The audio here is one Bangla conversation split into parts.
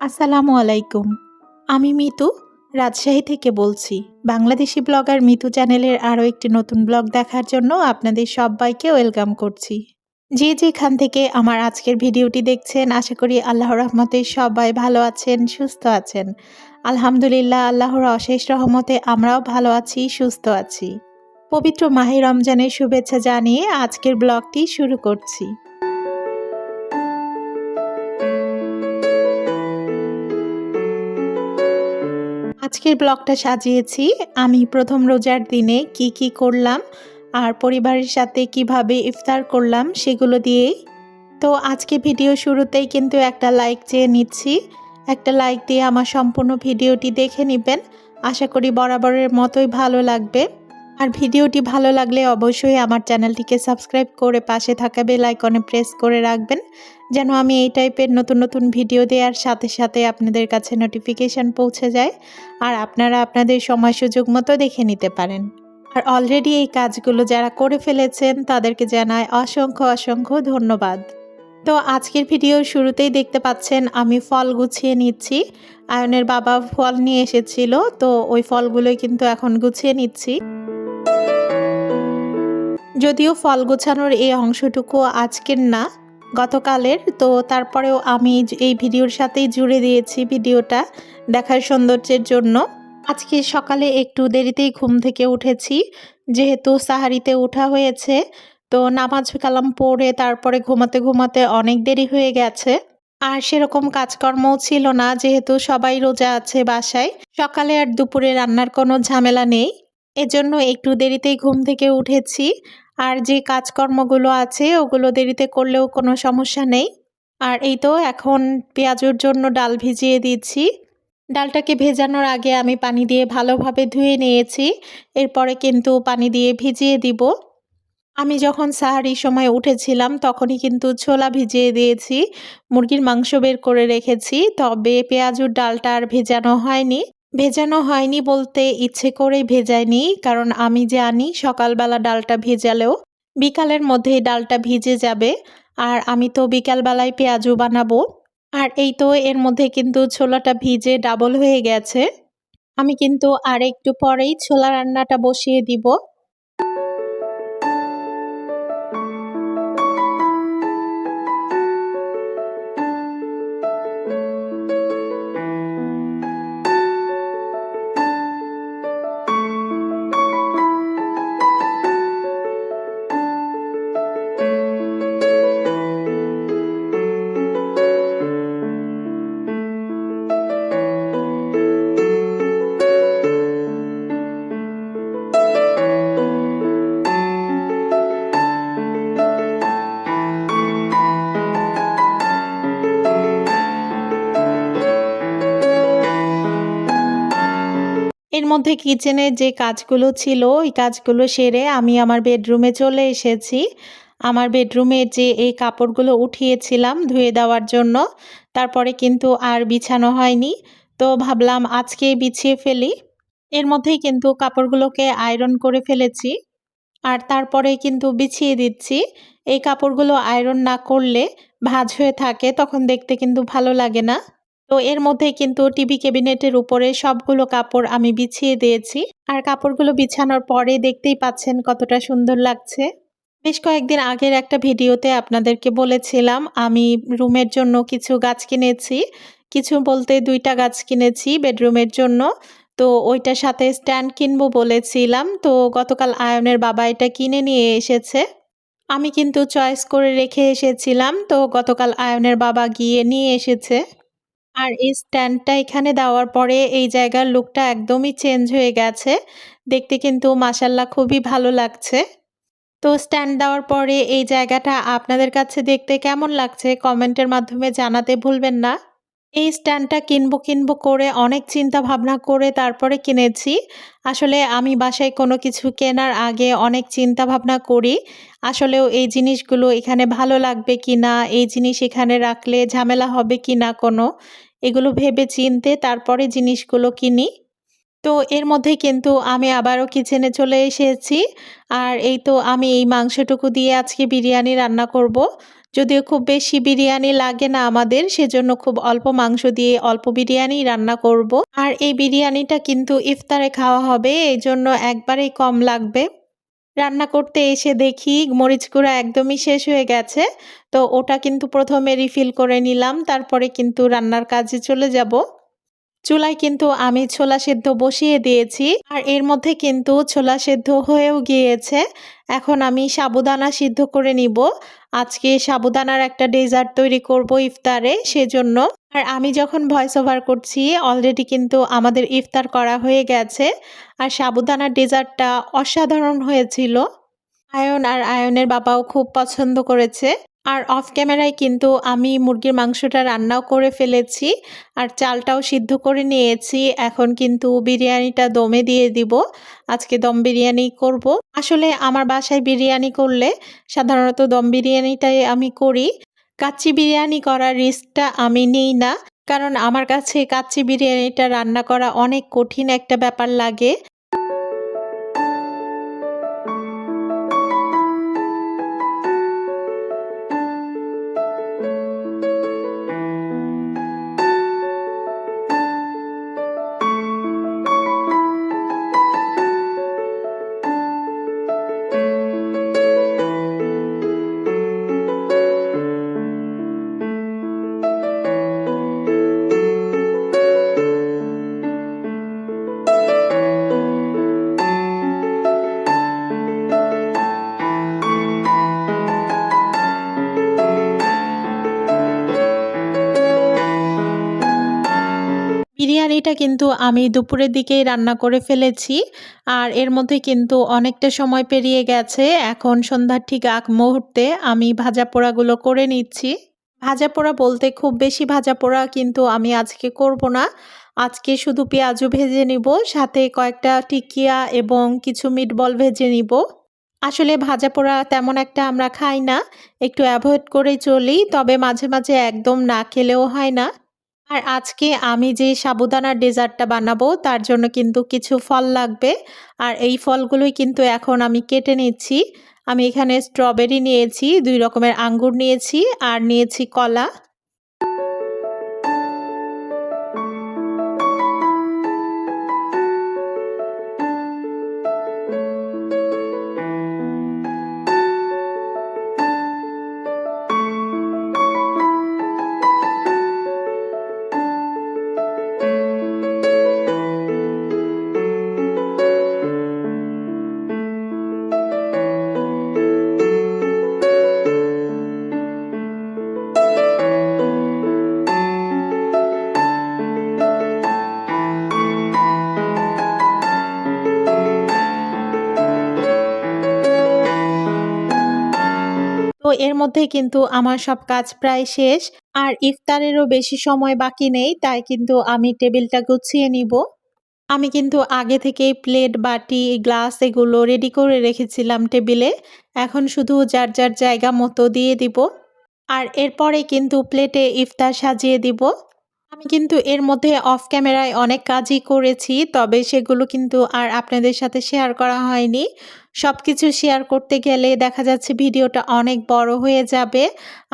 আসসালামু আলাইকুম। আমি মিতু, রাজশাহী থেকে বলছি। বাংলাদেশি ব্লগার মিতু চ্যানেলের আরও একটি নতুন ব্লগ দেখার জন্য আপনাদের সব্বাইকে ওয়েলকাম করছি। যে যেখান থেকে আমার আজকের ভিডিওটি দেখছেন, আশা করি আল্লাহর রহমতে সবাই ভালো আছেন, সুস্থ আছেন। আলহামদুলিল্লাহ, আল্লাহর অশেষ রহমতে আমরাও ভালো আছি, সুস্থ আছি। পবিত্র মাহে রমজানের শুভেচ্ছা জানিয়ে আজকের ব্লগটি শুরু করছি। আজকের ব্লগটা সাজিয়েছি আমি প্রথম রোজার দিনে কি করলাম আর পরিবারের সাথে কিভাবে ইফতার করলাম সেগুলো দিয়েই। তো আজকে ভিডিও শুরুতেই কিন্তু একটা লাইক চেয়ে নিচ্ছি। একটা লাইক দিয়ে আমার সম্পূর্ণ ভিডিওটি দেখে নেবেন। আশা করি বরাবরের মতোই ভালো লাগবে। আর ভিডিওটি ভালো লাগলে অবশ্যই আমার চ্যানেলটিকে সাবস্ক্রাইব করে পাশে থাকা বেল আইকনে প্রেস করে রাখবেন, যেন আমি এই টাইপের নতুন নতুন ভিডিও দেওয়ার সাথে সাথে আপনাদের কাছে নোটিফিকেশান পৌঁছে যায় আর আপনারা আপনাদের সময় সুযোগ মতো দেখে নিতে পারেন। আর অলরেডি এই কাজগুলো যারা করে ফেলেছেন তাদেরকে জানাই অসংখ্য অসংখ্য ধন্যবাদ। তো আজকের ভিডিওর শুরুতেই দেখতে পাচ্ছেন আমি ফল গুছিয়ে নিচ্ছি। আয়নের বাবা ফল নিয়ে এসেছিল, তো ওই ফলগুলোই কিন্তু এখন গুছিয়ে নিচ্ছি। যদিও ফল গোছানোর এই অংশটুকু আজকের না, গতকালের, তো তারপরেও আমি এই ভিডিওর সাথেই জুড়ে দিয়েছি ভিডিওটা দেখার সৌন্দর্যের জন্য। আজকে সকালে একটু দেরিতেই ঘুম থেকে উঠেছি, যেহেতু সাহারিতে ওঠা হয়েছে, তো নামাজ কালাম পড়ে তারপরে ঘুমাতে ঘুমাতে অনেক দেরি হয়ে গেছে। আর সেরকম কাজকর্মও ছিল না, যেহেতু সবাই রোজা আছে বাসায়। সকালে আর দুপুরে রান্নার কোনো ঝামেলা নেই, এজন্য একটু দেরিতেই ঘুম থেকে উঠেছি। আর যে কাজকর্মগুলো আছে ওগুলো দেরিতে করলেও কোনো সমস্যা নেই। আর এই তো এখন পেঁয়াজুর জন্য ডাল ভিজিয়ে দিচ্ছি। ডালটাকে ভেজানোর আগে আমি পানি দিয়ে ভালোভাবে ধুয়ে নিয়েছি, এরপরে কিন্তু পানি দিয়ে ভিজিয়ে দিব। আমি যখন সাহারির সময় উঠেছিলাম তখনই কিন্তু ছোলা ভিজিয়ে দিয়েছি, মুরগির মাংস বের করে রেখেছি, তবে পেঁয়াজুর ডালটা আর ভেজানো হয়নি বলতে ইচ্ছে করেই ভেজাইনি, কারণ আমি জানি সকালবেলা ডালটা ভেজালেও বিকালের মধ্যেই ডালটা ভিজে যাবে। আর আমি তো বিকালবেলায় পেঁয়াজু বানাবো। আর এই তো এর মধ্যে কিন্তু ছোলাটা ভিজে ডাবল হয়ে গেছে। আমি কিন্তু আর একটু পরেই ছোলা রান্নাটা বসিয়ে দিব। এর মধ্যে কিচেনের যে কাজগুলো ছিল ওই কাজগুলো সেরে আমি আমার বেডরুমে চলে এসেছি। আমার বেডরুমে যে এই কাপড়গুলো উঠিয়েছিলাম ধুয়ে দেওয়ার জন্য, তারপরে কিন্তু আর বিছানো হয়নি, তো ভাবলাম আজকেই বিছিয়ে ফেলি। এর মধ্যেই কিন্তু কাপড়গুলোকে আয়রন করে ফেলেছি আর তারপরে কিন্তু বিছিয়ে দিচ্ছি। এই কাপড়গুলো আয়রন না করলে ভাঁজ হয়ে থাকে, তখন দেখতে কিন্তু ভালো লাগে না। তো এর মধ্যে কিন্তু টিভি ক্যাবিনেটের উপরে সবগুলো কাপড় আমি বিছিয়ে দিয়েছি। আর কাপড়গুলো বিছানোর পরে দেখতেই পাচ্ছেন কতটা সুন্দর লাগছে। বেশ কয়েকদিন আগের একটা ভিডিওতে আপনাদেরকে বলেছিলাম আমি রুমের জন্য কিছু গাছ কিনেছি। কিছু বলতে ২টা গাছ কিনেছি বেডরুমের জন্য। তো ওইটার সাথে স্ট্যান্ড কিনবো বলেছিলাম। তো গতকাল আয়নের বাবা এটা কিনে নিয়ে এসেছে। আমি কিন্তু চয়েস করে রেখে এসেছিলাম। তো গতকাল আয়নের বাবা গিয়ে নিয়ে এসেছে। আর এই স্ট্যান্ডটা এখানে দেওয়ার পরে এই জায়গার লুকটা একদমই চেঞ্জ হয়ে গেছে। দেখতে কিন্তু মাশাআল্লাহ খুবই ভালো লাগছে। তো স্ট্যান্ড দেওয়ার পরে এই জায়গাটা আপনাদের কাছে দেখতে কেমন লাগছে কমেন্টের মাধ্যমে জানাতে ভুলবেন না। এই স্ট্যান্ডটা কিনবো করে অনেক চিন্তা ভাবনা করে তারপরে কিনেছি। আসলে আমি বাসায় কোনো কিছু কেনার আগে অনেক চিন্তা ভাবনা করি। আসলেও এই জিনিসগুলো এখানে ভালো লাগবে কিনা, এই জিনিস এখানে রাখলে ঝামেলা হবে কিনা কোনো, এগুলো ভেবে চিন্তে তারপরে জিনিসগুলো কিনি। তো এর মধ্যেই কিন্তু আমি আবারও কিচেনে চলে এসেছি। আর এই তো আমি এই মাংসটুকু দিয়ে আজকে বিরিয়ানি রান্না করব। যদিও খুব বেশি বিরিয়ানি লাগে না আমাদের, সেজন্য খুব অল্প মাংস দিয়ে অল্প বিরিয়ানি রান্না করব। আর এই বিরিয়ানিটা কিন্তু ইফতারে খাওয়া হবে, এজন্য একবারেই কম লাগবে। রান্না করতে এসে দেখি মরিচ গুঁড়া একদমই শেষ হয়ে গেছে। তো ওটা কিন্তু ১ম এ রিফিল করে নিলাম। তারপরে কিন্তু রান্নার কাজে চলে যাব। চুলায় কিন্তু আমি ছোলা সেদ্ধ বসিয়ে দিয়েছি। আর এর মধ্যে কিন্তু ছোলা সেদ্ধ হয়েও গিয়েছে। এখন আমি সাবুদানা সিদ্ধ করে নিব। আজকে সাবুদানার একটা ডেজার্ট তৈরি করব ইফতারে, সেজন্য। আর আমি যখন ভয়েস ওভার করছি অলরেডি কিন্তু আমাদের ইফতার করা হয়ে গেছে। আর সাবুদানার ডেজার্টটা অসাধারণ হয়েছিল। আর আয়নের বাবাও খুব পছন্দ করেছে। আর অফ ক্যামেরায় কিন্তু আমি মুরগির মাংসটা রান্নাও করে ফেলেছি। আর চালটাও সিদ্ধ করে নিয়েছি। এখন কিন্তু বিরিয়ানিটা দমে দিয়ে দিব। আজকে দম বিরিয়ানি করব। আসলে আমার বাসায় বিরিয়ানি করলে সাধারণত দম বিরিয়ানিটাই আমি করি। কাচ্চি বিরিয়ানি করার রিস্কটা আমি নিই না। কারণ আমার কাছে কাচ্চি বিরিয়ানিটা রান্না করা অনেক কঠিন একটা ব্যাপার লাগে। বিরিয়ানিটা কিন্তু আমি দুপুরের দিকেই রান্না করে ফেলেছি। আর এর মধ্যে কিন্তু অনেকটা সময় পেরিয়ে গেছে। এখন সন্ধ্যার ঠিক আগ মুহূর্তে আমি ভাজাপোড়াগুলো করে নিচ্ছি। ভাজাপোড়া বলতে খুব বেশি ভাজাপোড়া কিন্তু আমি আজকে করব না। আজকে শুধু পেঁয়াজু ভেজে নিব, সাথে কয়েকটা টিকিয়া এবং কিছু মিটবল ভেজে নিব। আসলে ভাজাপোড়া তেমন একটা আমরা খাই না। একটু এভয়েড করেই চলি। তবে মাঝে, মাঝে একদম না খেলেও হয় না। আর আজকে আমি যে সাবুদানার ডেজার্টটা বানাবো তার জন্য কিন্তু কিছু ফল লাগবে। আর এই ফলগুলোই কিন্তু এখন আমি কেটে নিচ্ছি। আমি এখানে স্ট্রবেরি নিয়েছি, ২ রকমের আঙ্গুর নিয়েছি আর নিয়েছি কলা। তো এর মধ্যেই কিন্তু আমার সব কাজ প্রায় শেষ। আর ইফতারেরও বেশি সময় বাকি নেই, তাই কিন্তু আমি টেবিলটা গুছিয়ে নিব। আমি কিন্তু আগে থেকেই প্লেট, বাটি, গ্লাস এগুলো রেডি করে রেখেছিলাম টেবিলে। এখন শুধু যার, যার জায়গা মতো দিয়ে দিব। আর এরপরে কিন্তু প্লেটে ইফতার সাজিয়ে দিব। আমি কিন্তু এর মধ্যে অফ ক্যামেরায় অনেক কাজই করেছি, তবে সেগুলো কিন্তু আর আপনাদের সাথে শেয়ার করা হয়নি। সবকিছু শেয়ার করতে গেলে দেখা যাচ্ছে ভিডিওটা অনেক বড় হয়ে যাবে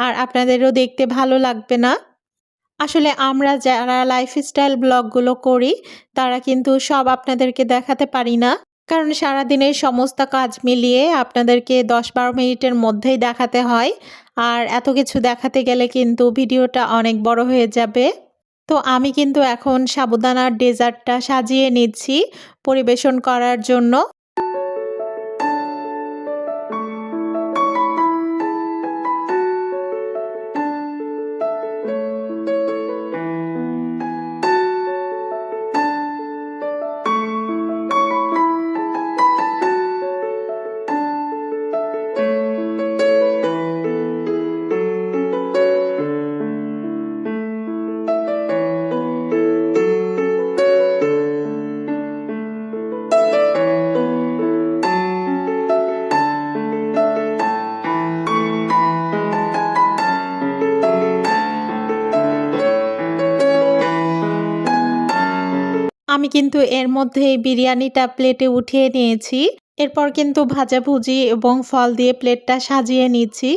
আর আপনাদেরও দেখতে ভালো লাগবে না। আসলে আমরা যারা লাইফস্টাইল ব্লগগুলো করি তারা কিন্তু সব আপনাদেরকে দেখাতে পারি না। কারণ সারাদিনের সমস্ত কাজ মিলিয়ে আপনাদেরকে ১০-১২ মিনিটের মধ্যেই দেখাতে হয়। আর এত কিছু দেখাতে গেলে কিন্তু ভিডিওটা অনেক বড় হয়ে যাবে। তো আমি কিন্তু এখন সাবুদানার ডেজার্টটা সাজিয়ে নিচ্ছি পরিবেশন করার জন্য। আমি কিন্তু এর মধ্যেই বিরিয়ানিটা প্লেটে উঠিয়ে নিয়েছি। এরপর কিন্তু ভাজাভুজি এবং ফল দিয়ে প্লেটটা সাজিয়ে নিচ্ছি।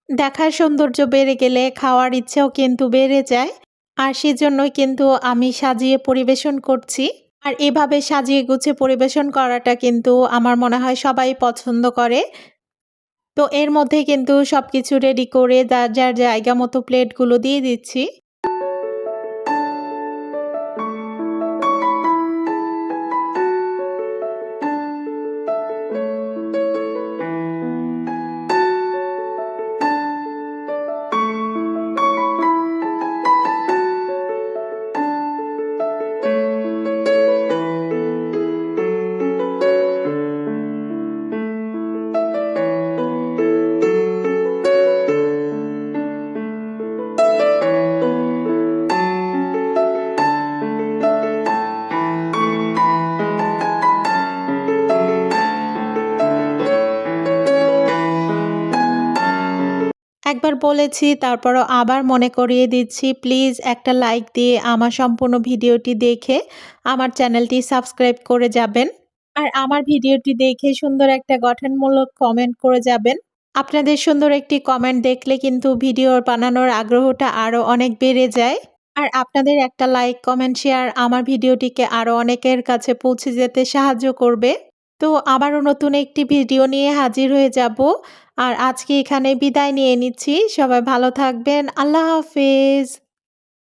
দেখার সৌন্দর্য বেড়ে গেলে খাওয়ার ইচ্ছেও কিন্তু বেড়ে যায়। আর সেজন্যই কিন্তু আমি সাজিয়ে পরিবেশন করছি। আর এভাবে সাজিয়ে গুছিয়ে পরিবেশন করাটা কিন্তু আমার মনে হয় সবাই পছন্দ করে। তো এর মধ্যে কিন্তু সবকিছু রেডি করে যার, যার জায়গা মতো প্লেটগুলো দিয়ে দিচ্ছি। একবার বলেছি তারপরও আবার মনে করিয়ে দিচ্ছি, প্লিজ একটা লাইক দিয়ে আমার সম্পূর্ণ ভিডিওটি দেখে আমার চ্যানেলটি সাবস্ক্রাইব করে যাবেন। আর আমার ভিডিওটি দেখে সুন্দর একটা গঠনমূলক কমেন্ট করে যাবেন। আপনাদের সুন্দর একটি কমেন্ট দেখলে কিন্তু ভিডিও বানানোর আগ্রহটা আরো অনেক বেড়ে যায়। আর আপনাদের একটা লাইক, কমেন্ট, শেয়ার আমার ভিডিওটিকে আরো অনেকের কাছে পৌঁছে যেতে সাহায্য করবে। তো আবারও নতুন একটি ভিডিও নিয়ে হাজির হয়ে যাব। আর আজকে এখানে বিদায় নিয়ে নিচ্ছি। সবাই ভালো থাকবেন। আল্লাহ হাফেজ।